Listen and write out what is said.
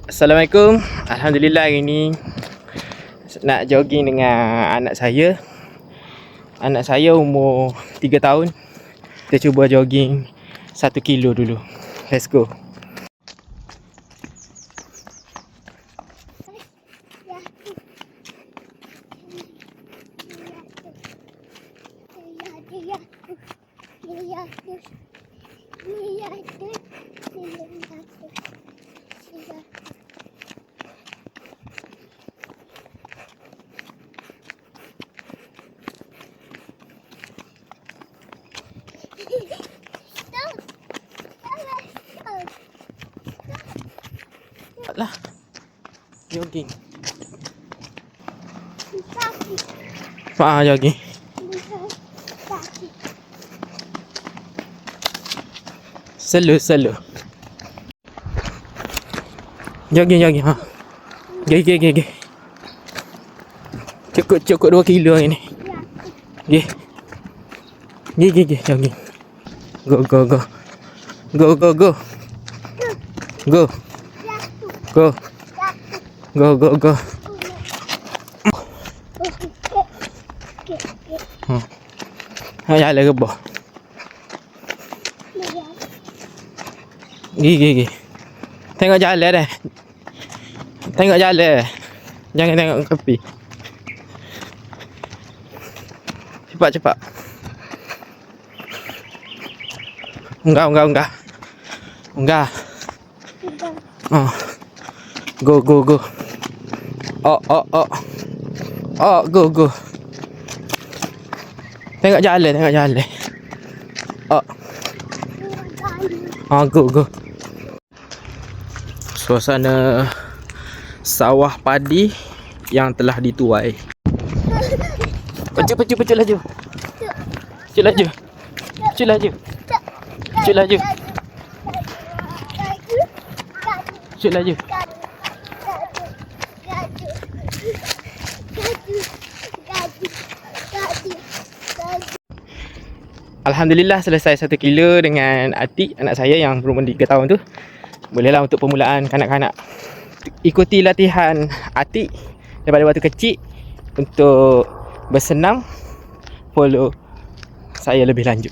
Assalamualaikum. Alhamdulillah hari ni nak jogging dengan anak saya. Anak saya umur 3 tahun. Kita cuba jogging 1 kilo dulu. Let's go. Lah jogging. Jogging. Slow. Jogging. Gih. Cukup 2 kilo hari ni. Gih, jogging. Go. Jalan ke bawah. Gih. Tengok jalan dah. Jangan tengok tepi. Cepat. Unggah. Go. Go. Tengok jalan. Go. Suasana sawah padi yang telah dituai. Pecul laju. Alhamdulillah selesai 1 kilo dengan Atik, anak saya yang berumur 3 tahun tu. Bolehlah untuk permulaan kanak-kanak ikuti latihan Atik daripada waktu kecil untuk bersenam. Follow saya lebih lanjut.